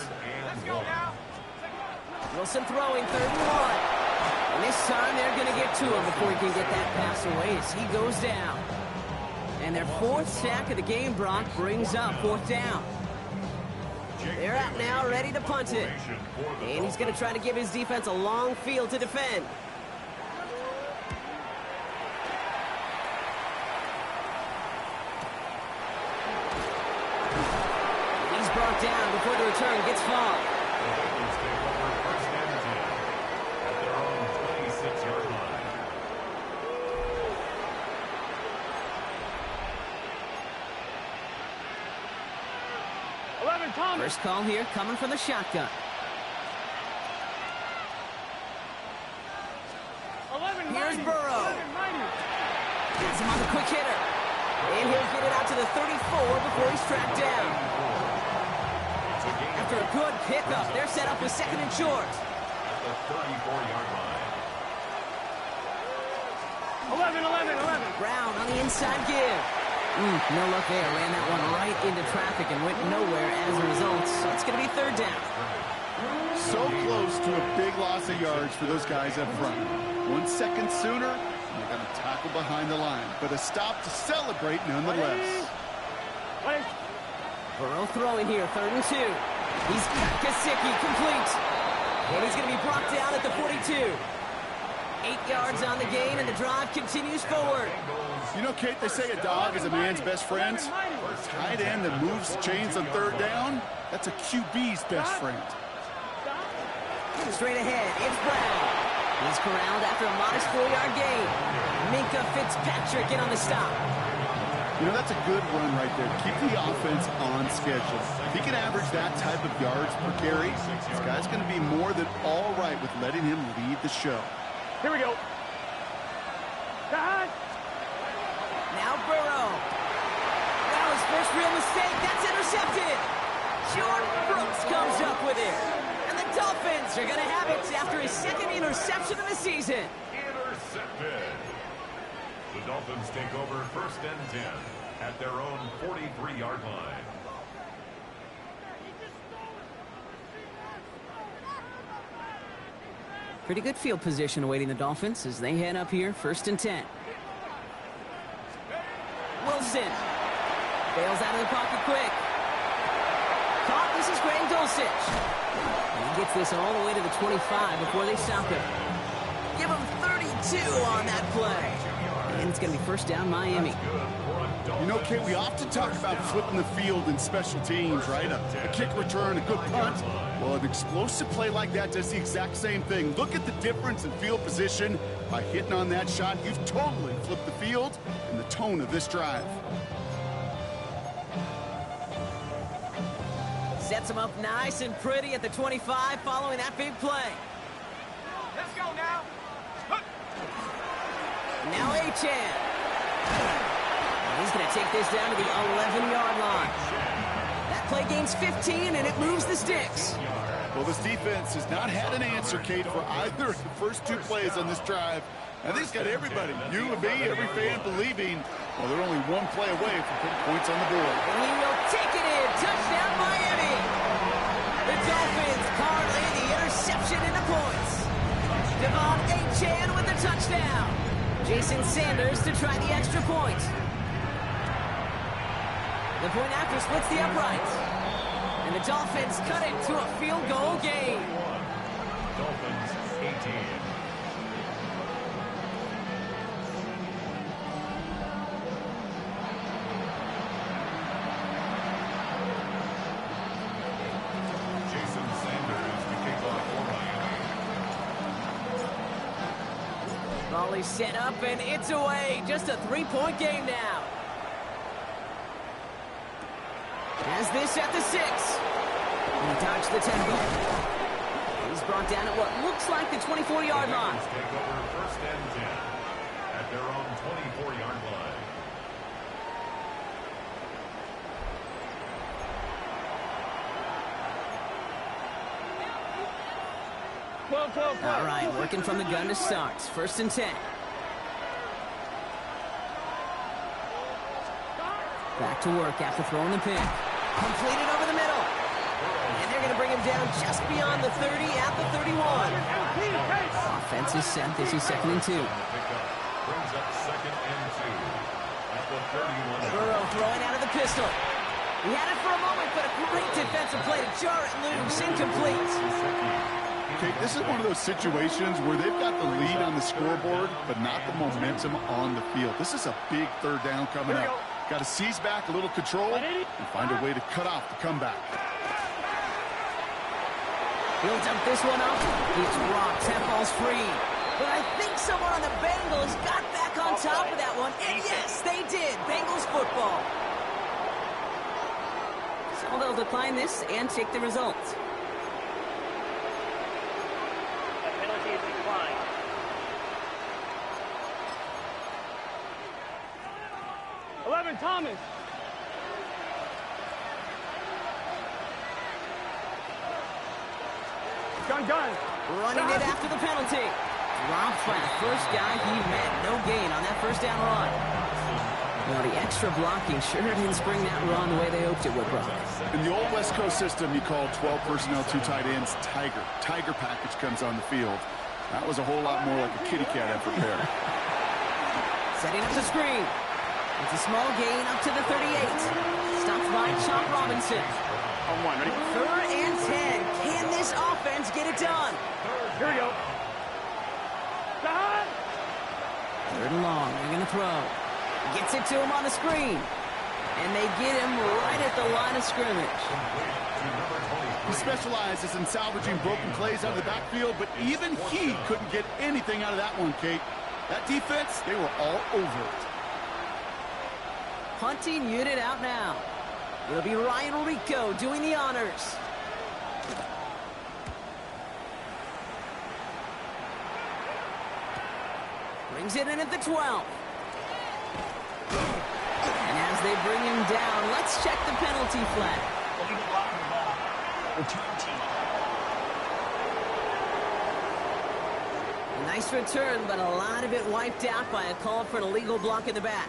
Wilson throwing 3rd and 1. And this time they're going to get to him before he can get that pass away as he goes down. And their 4th sack of the game, Brock, brings up 4th down. They're out now, ready to punt it. And he's going to try to give his defense a long field to defend. Brought down before the return gets far. First call here coming from the shotgun. Here's Burrow. Gets him on the quick hitter. And he'll get it out to the 34 before he's tracked down. After a good pickup, they're set up with 2nd and short. At the 34-yard line. 11. Brown on the inside give. No luck there. Ran that one right into traffic and went nowhere as a result. So it's going to be 3rd down. So close to a big loss of yards for those guys up front. 1 second sooner, they're going to tackle behind the line. But a stop to celebrate nonetheless. Burrow throwing here, 3rd and 2. He's got Gesicki complete. And he's going to be brought down at the 42. 8 yards on the gain, and the drive continues forward. You know, Kate, they say a dog is a man's best friend. A tight end that moves the chains on third down, that's a QB's best friend. Straight ahead, it's Brown. He's corralled after a modest 4-yard gain. Minka Fitzpatrick in on the stop. You know, that's a good run right there. Keep the offense on schedule. If he can average that type of yards per carry, this guy's going to be more than all right with letting him lead the show. Here we go. Now Burrow. That was first real mistake. That's intercepted. Jordan Brooks comes up with it. And the Dolphins are going to have it after his second interception of the season. Intercepted. The Dolphins take over 1st and 10 at their own 43-yard line. Pretty good field position awaiting the Dolphins as they head up here, 1st and 10. Wilson bails out of the pocket quick. Caught. This is Graham Dulcich. And he gets this all the way to the 25 before they stop him. Give him 32 on that play. And it's going to be 1st down Miami. You know, Kate, we often talk about flipping the field in special teams, right? A kick return, a good punt. Well, an explosive play like that does the exact same thing. Look at the difference in field position. By hitting on that shot, you've totally flipped the field and the tone of this drive. Sets him up nice and pretty at the 25 following that big play. Let's go now. Now Achane. He's going to take this down to the 11-yard line. That play gains 15, and it moves the sticks. Well, this defense has not had an answer, Kate, for either of the first 2 plays on this drive. I think it's got everybody, you and me, every fan believing, well, they're only 1 play away from putting points on the board. And he will take it in. Touchdown, Miami. The Dolphins parlay the interception into points. Devon Achane with the touchdown. Jason Sanders to try the extra point. The point after splits the uprights. And the Dolphins cut it to a field goal game. Dolphins 18. Jason Sanders to kick off for Miami. Volley set up and it's away. Just a 3-point game now. Has this at the 6. He dodged the tackle. He's brought down at what looks like the 24-yard line. Take over 1st and 10 at their own 24-yard line. All right, working from the gun to start. 1st and 10. Back to work after throwing the pick. Completed over the middle. And they're going to bring him down just beyond the 30 at the 31. Offense is set. This is 2nd and 2. Brings up 2nd and 2 at the 31. Burrow throwing out of the pistol. He had it for a moment, but a great defensive play to jar it loose. Incomplete. Okay, this is one of those situations where they've got the lead on the scoreboard, but not the momentum on the field. This is a big 3rd down coming up. Got to seize back a little control and find a way to cut off the comeback. He'll dump this one up. It's rocked. That ball's free. But I think someone on the Bengals got back on top of that one. And yes, they did. Bengals football. So they'll decline this and take the result. That penalty is declined. Thomas. Gun. Running it after the penalty. Dropped by the first guy he met. No gain on that 1st down run. Well, the extra blocking sure didn't spring that run the way they hoped it would, Brock. In the old West Coast system, you called 12 personnel, 2 tight ends, Tiger. Tiger package comes on the field. That was a whole lot more like a kitty cat effort there. Setting up the screen. It's a small gain up to the 38. Stopped by Chop Robinson. On 1, ready? 3rd and 10. Can this offense get it done? Here we go. Third and long. They're going to throw. Gets it to him on the screen. And they get him right at the line of scrimmage. He specializes in salvaging broken plays out of the backfield, but even he couldn't get anything out of that one, Kate. That defense, they were all over it. Punting unit out now. It'll be Ryan Rico doing the honors. Brings it in at the 12. And as they bring him down, let's check the penalty flag. A nice return, but a lot of it wiped out by a call for an illegal block in the back.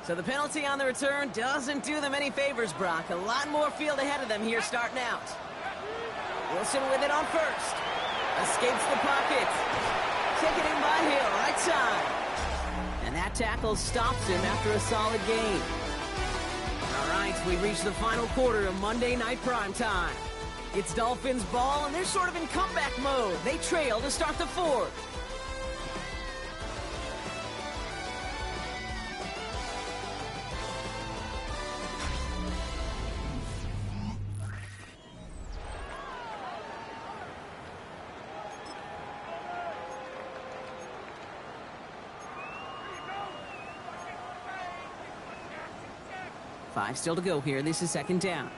So the penalty on the return doesn't do them any favors, Brock. A lot more field ahead of them here starting out. Wilson with it on first. Escapes the pocket. Taken in by Hill, right side. And that tackle stops him after a solid gain. All right, we reach the final quarter of Monday Night Primetime. It's Dolphins ball, and they're sort of in comeback mode. They trail to start the fourth. Five still to go here. This is second down.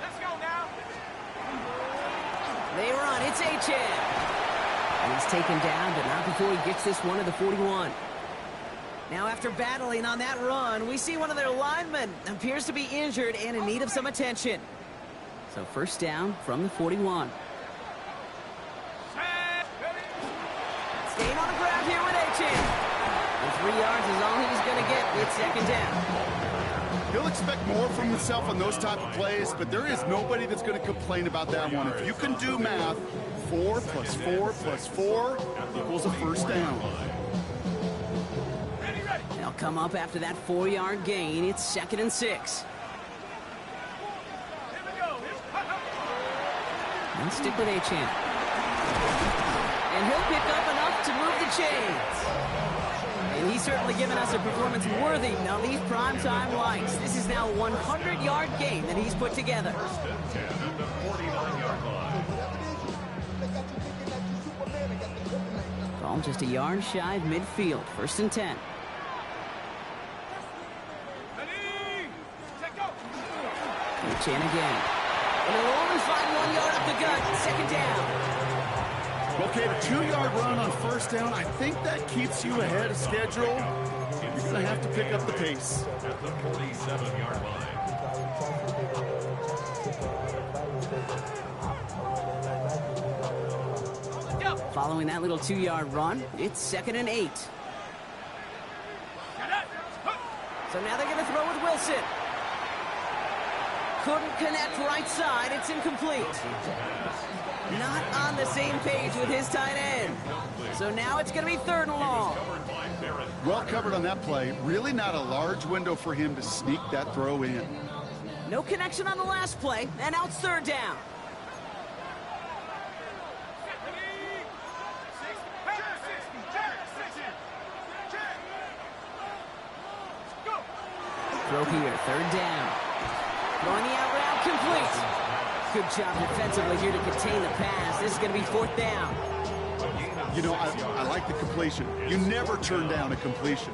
Let's go now. They run. It's H.M. And he's taken down, but not before he gets this one to the 41. Now, after battling on that run, we see one of their linemen appears to be injured and in need of some attention. So first down from the 41. Staying on the ground here with H.M. And 3 yards is all he's going to get. It's second down. He'll expect more from himself on those type of plays, but there is nobody that's going to complain about that one. If you can do math, 4 plus 4 plus 4 equals a first down. They'll come up after that 4-yard gain. It's second and 6. And stick with H.M. And he'll pick up enough to move the chains. And he's certainly given us a performance worthy of these primetime lights. This is now a 100-yard game that he's put together. First and 10 at the 49-yard line. Ball just a yard shy of midfield. First and 10. Chan again. And they'll only find 1 yard up the gut. Second down. Okay, the 2-yard run on first down, I think that keeps you ahead of schedule. You're going to have to pick up the pace. At the 47-yard line. Following that little 2-yard run, it's second and 8. So now they're going to throw with Wilson. Couldn't connect right side. It's incomplete. Not on the same page with his tight end. So now it's going to be third and long. Well covered on that play. Really not a large window for him to sneak that throw in. No connection on the last play, and now it's third down. Throw here, third down. Throwing the out route, complete. Good job defensively here to contain the pass. This is going to be fourth down. You know, I like the completion. You never turn down a completion.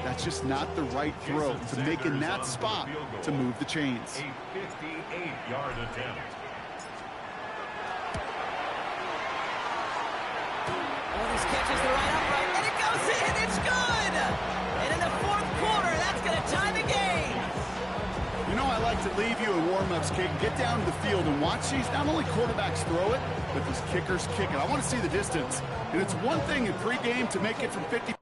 That's just not the right throw to make in that spot to move the chains. A 58-yard attempt. Oh, this catches the right upright, and it goes in. It's good. And in the fourth quarter, that's going to tie the game. You know, I like to leave you in warm-ups, Kate. Get down to the field and watch these. Not only quarterbacks throw it, but these kickers kick it. I want to see the distance. And it's one thing in pregame to make it from 50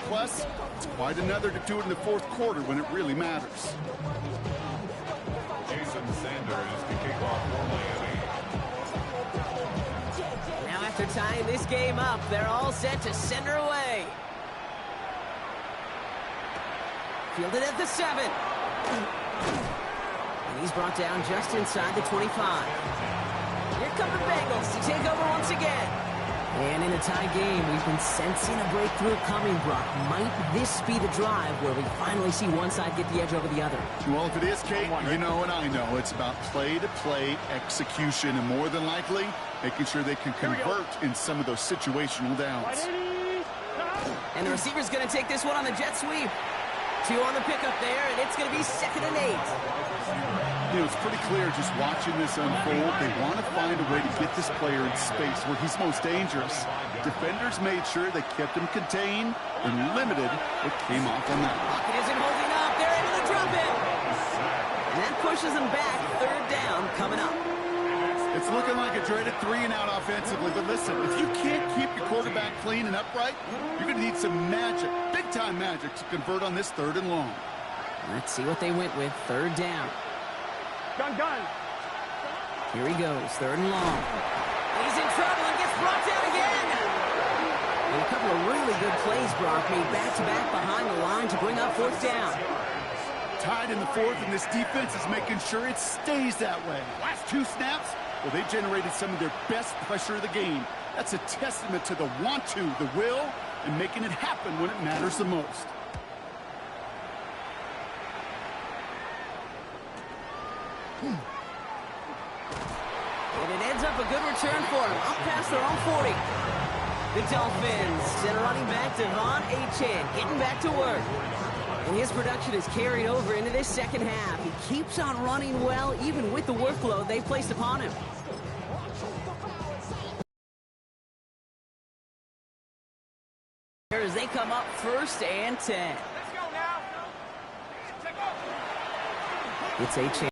plus. It's quite another to do it in the fourth quarter when it really matters. Jason Sanders to kick off for Miami. Now after tying this game up, they're all set to send her away. Fielded at the 7. And he's brought down just inside the 25. Here come the Bengals to take over once again. And in a tie game, we've been sensing a breakthrough coming, Brock. Might this be the drive where we finally see one side get the edge over the other? Well, if it is, Kate, you know and I know it's about play-to-play execution, and more than likely, making sure they can convert in some of those situational downs. And the receiver's going to take this one on the jet sweep. 2 on the pickup there, and it's going to be 2nd and 8. You know, it's pretty clear just watching this unfold. They want to find a way to get this player in space where he's most dangerous. Defenders made sure they kept him contained and limited what came off on that. Pocket isn't holding up. They're able to drop it. And that pushes them back. 3rd down coming up. It's looking like a dreaded 3-and-out offensively, but listen, if you can't keep your quarterback clean and upright, you're going to need some magic, big-time magic, to convert on this 3rd and long. Let's see what they went with. 3rd down. Gun. Here he goes. 3rd and long. He's in trouble and gets brought down again. And a couple of really good plays, Brock, made back-to-back behind the line to bring up 4th down. Tied in the 4th, and this defense is making sure it stays that way. Last 2 snaps, well, they generated some of their best pressure of the game. That's a testament to the want-to, the will, and making it happen when it matters the most. And it ends up a good return for him. Up past their own 40. The Dolphins send running back Devon Achane getting back to work. And his production is carried over into this 2nd half. He keeps on running well, even with the workload they've placed upon him. As they come up 1st and 10. Let's go now. It's Achane.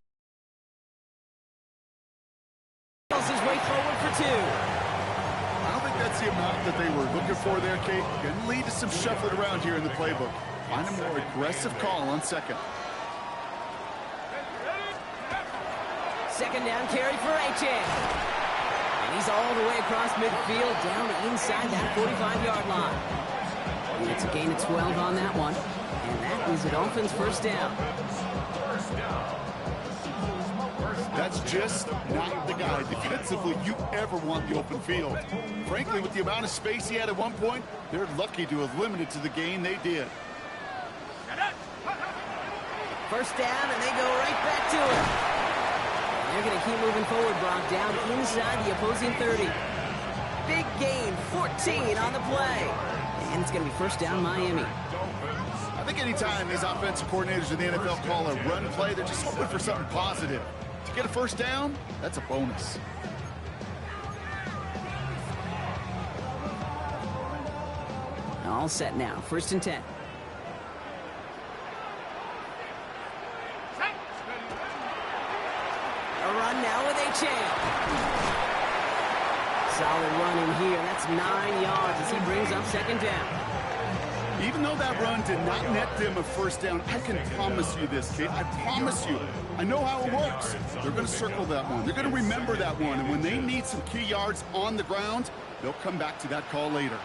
His way forward for 2. I don't think that's the amount that they were looking for there, Kate. Going to lead to some shuffling around here in the playbook. Find a more aggressive call on 2nd. 2nd down carry for Achane. And he's all the way across midfield, down inside that 45-yard line. And it's a gain of 12 on that one. And that is the Dolphins' 1st down. That's just not the guy defensively you ever want the open field. Frankly, with the amount of space he had at one point, they're lucky to have limited to the gain they did. 1st down, and they go right back to it. And they're going to keep moving forward, Brock, down inside the opposing 30. Big gain, 14 on the play. And it's going to be 1st down Miami. I think anytime these offensive coordinators in the NFL call a run play, they're just hoping for something positive. To get a 1st down, that's a bonus. All set now, 1st and 10. A run now with Achane. Solid run in here. That's 9 yards as he brings up 2nd down. Even though that run did not net them a 1st down, I can promise you this, kid. I promise you. I know how it works. They're going to circle that one. They're going to remember that one. And when they need some key yards on the ground, they'll come back to that call later.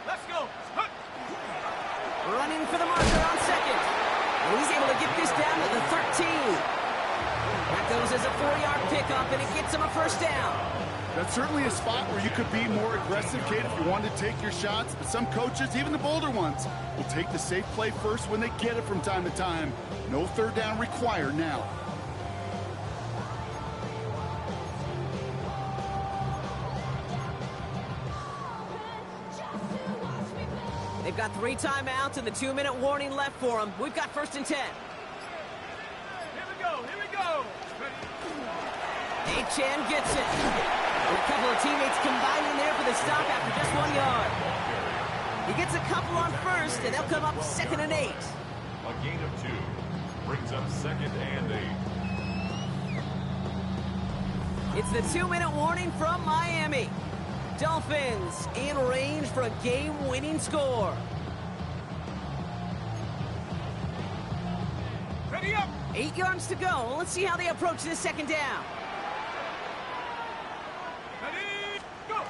Let's go. Running for the marker on 2nd. And he's able to get this down to the 13. That goes as a 4-yard pickup, and it gets him a 1st down. That's certainly a spot where you could be more aggressive, Kate, if you wanted to take your shots. But some coaches, even the bolder ones, will take the safe play first when they get it from time to time. No 3rd down required now. They've got 3 timeouts and the 2-minute warning left for them. We've got 1st and 10. Here we go. Achane gets it. And a couple of teammates combining there for the stop after just 1 yard. He gets a couple on 1st, and they'll come up 2nd and 8. A gain of 2 brings up 2nd and 8. It's the 2-minute warning from Miami. Dolphins in range for a game-winning score. Ready up. 8 yards to go. Let's see how they approach this second down. Ready, go.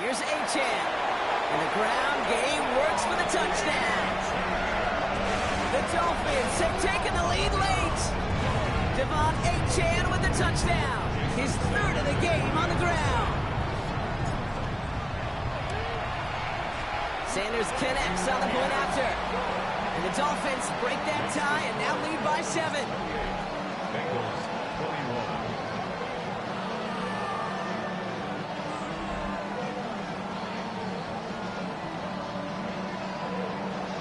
Here's Achan. And the ground game works for the touchdown. The Dolphins have taken the lead late. Devon Achan with the touchdown. His third of the game on the ground. Sanders connects on the point after. And the Dolphins break that tie and now lead by 7. Bengals 21.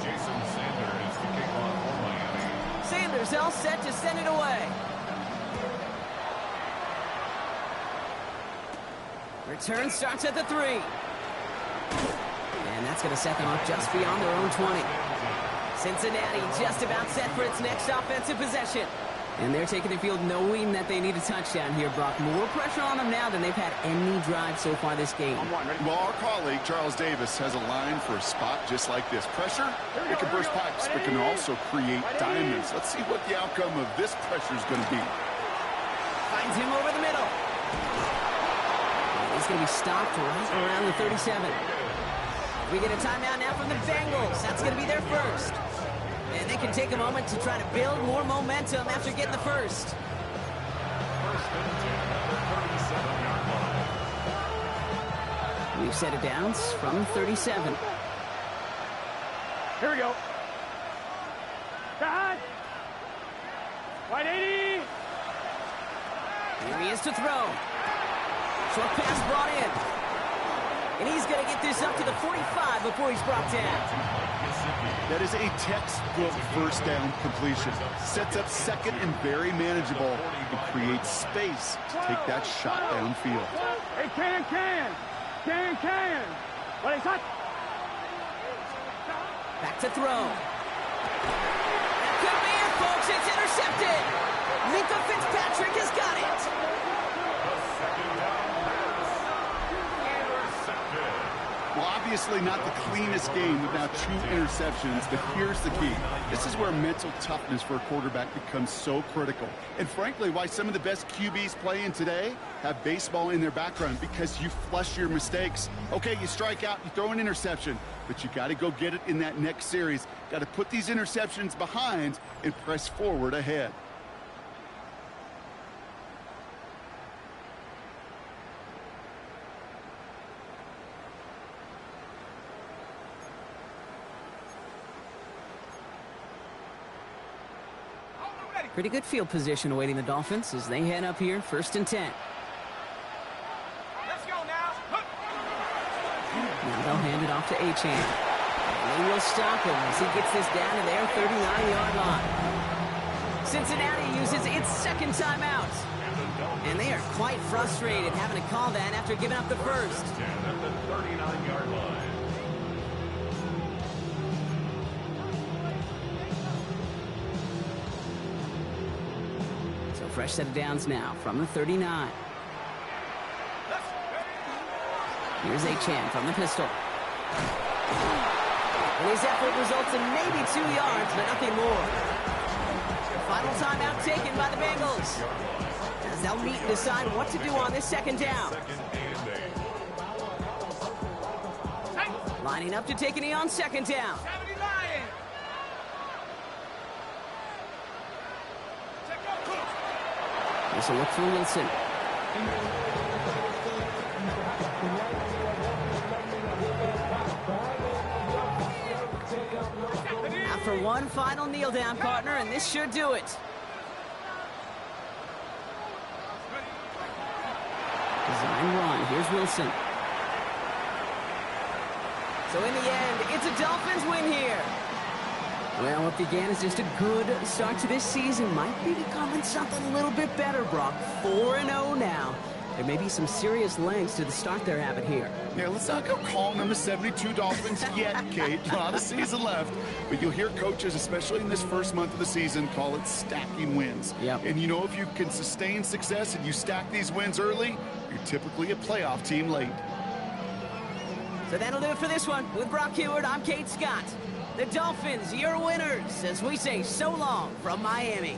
Jason Sanders to kick off for Miami. Sanders all set to send it away. Return starts at the 3. And that's going to set them up just beyond their own 20. Cincinnati just about set for its next offensive possession. And they're taking the field knowing that they need a touchdown here, Brock. More pressure on them now than they've had any drive so far this game. Well, our colleague, Charles Davis, has a line for a spot just like this. Pressure, it can burst pipes, but can also create diamonds. Let's see what the outcome of this pressure is going to be. Finds him over the middle. He's going to be stopped right around the 37. We get a timeout now from the Bengals. That's going to be their first. And they can take a moment to try to build more momentum after getting the first. First and 10 at the 37-yard line. We've set it down from 37. Here we go. Cut. Wide 80. Here he is to throw. Short pass brought in. And he's going to get this up to the 45 before he's brought down. That is a textbook first down completion. Sets up second and very manageable and creates space to take that shot downfield. Hey, can. What is that? Back to throw. That could be it, folks. It's intercepted. Minka Fitzpatrick has got it. The second down pass. Intercepted. Well, obviously not the cleanest game with now 2 interceptions, but here's the key. This is where mental toughness for a quarterback becomes so critical. And frankly, why some of the best QBs playing today have baseball in their background, because you flush your mistakes. Okay, you strike out, you throw an interception, but you got to go get it in that next series. Got to put these interceptions behind and press forward ahead. Pretty good field position awaiting the Dolphins as they head up here, 1st and 10. Let's go now. Now they'll hand it off to Achan. And they will stop him as he gets this down to their 39-yard line. Cincinnati uses its second timeout. And they are quite frustrated having to call that after giving up the first. 10 at the 39-yard line. Fresh set of downs now from the 39. Here's Achan from the pistol. And his effort results in maybe 2 yards, but nothing more. Final timeout taken by the Bengals, as they'll meet and decide what to do on this second down. Lining up to take a knee on second down. This will look for Wilson. After one final kneel down, partner, and this should do it. Design run. Here's Wilson. So in the end, it's a Dolphins win here. Well, what began as just a good start to this season might be becoming something a little bit better, Brock. 4-0 now. There may be some serious lengths to the start they're having here. Yeah, let's not go calling them the 72 Dolphins yet, Kate. A lot of season left. But you'll hear coaches, especially in this first month of the season, call it stacking wins. Yep. And you know, if you can sustain success and you stack these wins early, you're typically a playoff team late. So that'll do it for this one. With Brock Heward, I'm Kate Scott. The Dolphins, your winners, as we say so long from Miami.